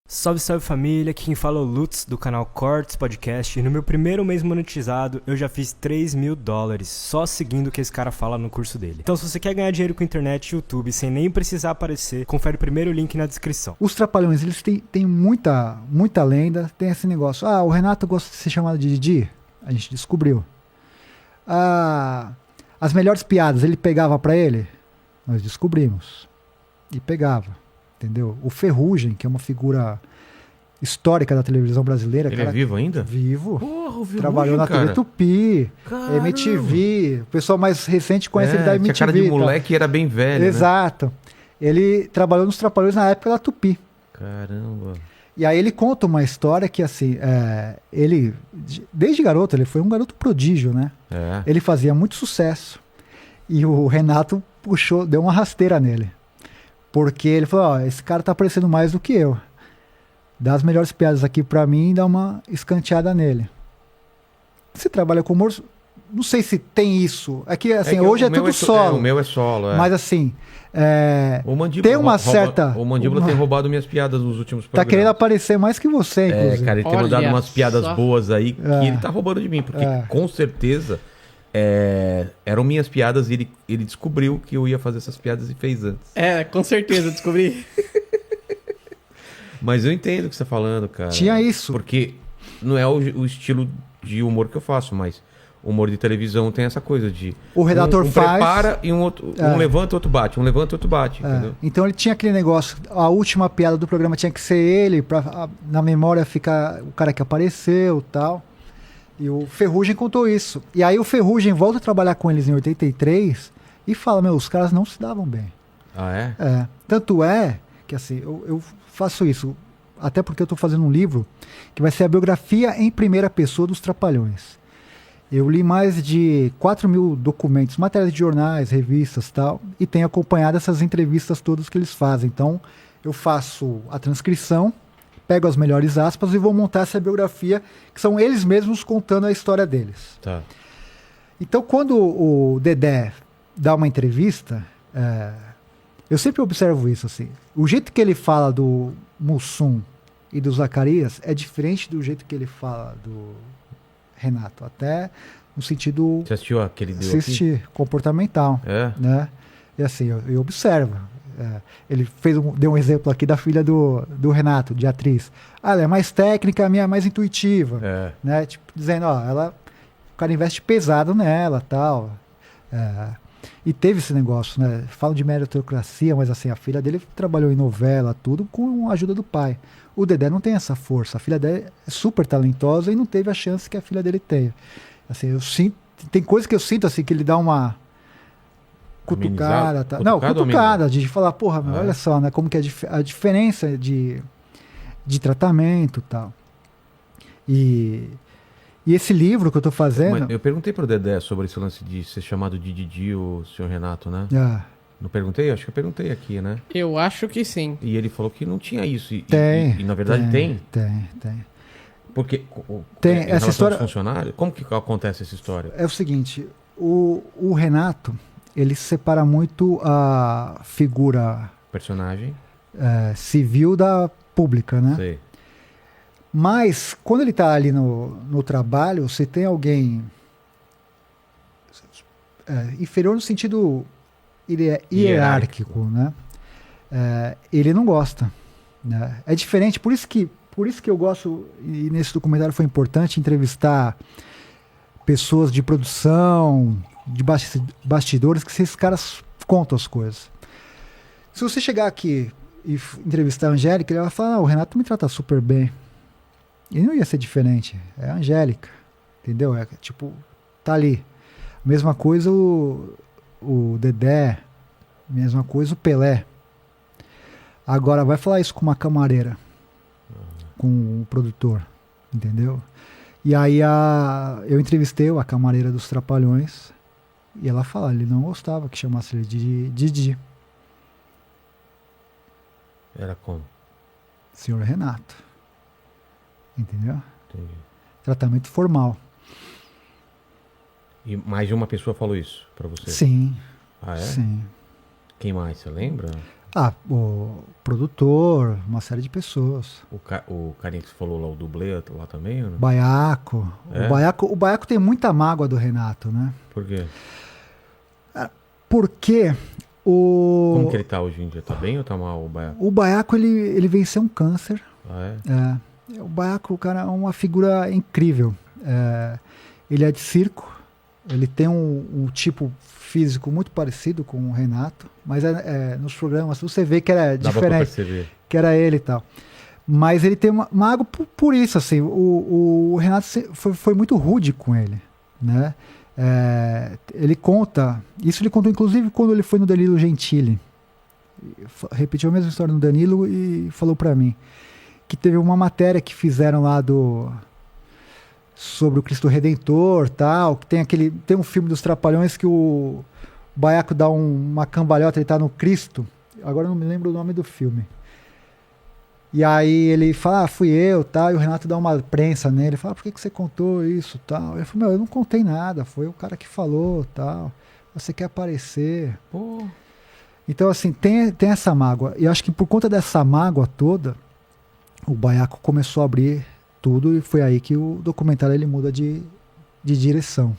Salve, salve família, aqui quem fala é o Lutz do canal Cortes Podcast e no meu primeiro mês monetizado eu já fiz $3.000 só seguindo o que esse cara fala no curso dele. Então se você quer ganhar dinheiro com internet e YouTube sem nem precisar aparecer, confere o primeiro link na descrição. Os Trapalhões, eles têm muita lenda, tem esse negócio. Ah, o Renato gosta de ser chamado de Didi, a gente descobriu. Ah, as melhores piadas ele pegava pra ele, nós descobrimos. E pegava. Entendeu? O Ferrugem, que é uma figura histórica da televisão brasileira. Ele é vivo ainda? Vivo. Porra, o Ferrugem, trabalhou na TV Tupi, Caramba. MTV. O pessoal mais recente conhece ele da MTV. Tinha cara de moleque e era bem velho, Exato. Né? Ele trabalhou nos Trapalhões na época da Tupi. Caramba. E aí ele conta uma história que, assim, ele, desde garoto, ele foi um garoto prodígio, né? É. Ele fazia muito sucesso. E o Renato deu uma rasteira nele. Porque ele falou, ó, esse cara tá aparecendo mais do que eu. Dá as melhores piadas aqui pra mim e dá uma escanteada nele. Você trabalha com humor, não sei se tem isso. É que, assim, hoje é tudo solo. O meu é solo, Mas, assim, o Mandíbula tem uma certa... O Mandíbula tem roubado minhas piadas nos últimos Tá programas. querendo aparecer mais que você, inclusive. Cara, ele tem mandado umas piadas boas aí que ele tá roubando de mim. Porque, com certeza... eram minhas piadas e ele descobriu que eu ia fazer essas piadas e fez antes. Com certeza, descobri. Mas eu entendo o que você tá falando, cara. Tinha isso. Porque não é o estilo de humor que eu faço, mas o humor de televisão tem essa coisa de... O redator faz... prepara e um levanta, outro bate. Um levanta, outro bate, entendeu? Então ele tinha aquele negócio, a última piada do programa tinha que ser ele, pra na memória ficar o cara que apareceu e tal. E o Ferrugem contou isso. E aí o Ferrugem volta a trabalhar com eles em 83 e fala, os caras não se davam bem. Ah, é? Tanto é que, assim, eu faço isso, até porque eu estou fazendo um livro que vai ser a biografia em primeira pessoa dos Trapalhões. Eu li mais de 4.000 documentos, matérias de jornais, revistas e tal, e tenho acompanhado essas entrevistas todas que eles fazem. Então, eu faço a transcrição, pego as melhores aspas e vou montar essa biografia, que são eles mesmos contando a história deles. Tá. Então, quando o Dedé dá uma entrevista, eu sempre observo isso, assim. O jeito que ele fala do Mussum e do Zacarias é diferente do jeito que ele fala do Renato, até no sentido... Você assistiu aquele deu Assistir, comportamental. Né? E assim, eu observo. Ele deu um exemplo aqui da filha do Renato, de atriz. Ela é mais técnica, a minha é mais intuitiva. Né? Tipo, dizendo, o cara investe pesado nela, tal. E teve esse negócio, né? Falam de meritocracia, mas assim, a filha dele trabalhou em novela, tudo, com a ajuda do pai. O Dedé não tem essa força. A filha dele é super talentosa e não teve a chance que a filha dele teve. Assim, eu sinto, tem coisas que eu sinto assim, que ele dá uma cutucada, tá? Não, cutucada, de falar, porra, olha só, né, como que é a diferença de tratamento e tal. E esse livro que eu tô fazendo... Mas eu perguntei pro Dedé sobre esse lance de ser chamado de Didi, o senhor Renato, né? Não perguntei? Acho que eu perguntei aqui, né? Eu acho que sim. E ele falou que não tinha isso. Tem. E na verdade tem? Tem. Porque tem em essa história... aos funcionários, como que acontece essa história? É o seguinte, o Renato, ele separa muito a figura... Personagem. Civil da pública, né? Sei. Mas, quando ele está ali no trabalho, se tem alguém inferior no sentido hierárquico, né? Ele não gosta. Né? É diferente, por isso que eu gosto, e nesse documentário foi importante, entrevistar pessoas de produção, de bastidores, que esses caras contam as coisas. Se você chegar aqui e entrevistar a Angélica, ele vai falar, o Renato me trata super bem. E não ia ser diferente. É a Angélica. Entendeu? Tipo, tá ali. Mesma coisa o Dedé. Mesma coisa o Pelé. Agora vai falar isso com uma camareira. Com o produtor. Entendeu? E aí eu entrevistei a camareira dos Trapalhões. E ela fala, ele não gostava que chamasse ele de Didi. Era como? Senhor Renato. Entendeu? Entendi. Tratamento formal. E mais de uma pessoa falou isso pra você? Sim. Ah, é? Sim. Quem mais? Você lembra? O produtor, uma série de pessoas. O carinha que você falou lá, o dublê lá também? Ou não? Baiaco. O Baiaco tem muita mágoa do Renato, né? Por quê? Porque Como que ele tá hoje em dia? Tá bem ou tá mal o Baiaco? O Baiaco, ele venceu um câncer. O Baiaco, o cara, é uma figura incrível. Ele é de circo. Ele tem um tipo físico muito parecido com o Renato, mas nos programas você vê que era diferente, que era ele e tal. Mas ele tem uma mágoa por isso, assim. O Renato foi muito rude com ele, né? Ele contou inclusive quando ele foi no Danilo Gentili. Repetiu a mesma história no Danilo e falou pra mim que teve uma matéria que fizeram lá sobre o Cristo Redentor, tal, que tem um filme dos Trapalhões que o Baiaco dá uma cambalhota, ele tá no Cristo, agora eu não me lembro o nome do filme. E aí ele fala, fui eu, tal, e o Renato dá uma prensa nele, fala, por que você contou isso, tal? Ele falou, eu não contei nada, foi o cara que falou, tal, você quer aparecer. Pô. Então, assim, tem essa mágoa, e acho que por conta dessa mágoa toda, o Baiaco começou a abrir tudo, e foi aí que o documentário ele muda de direção.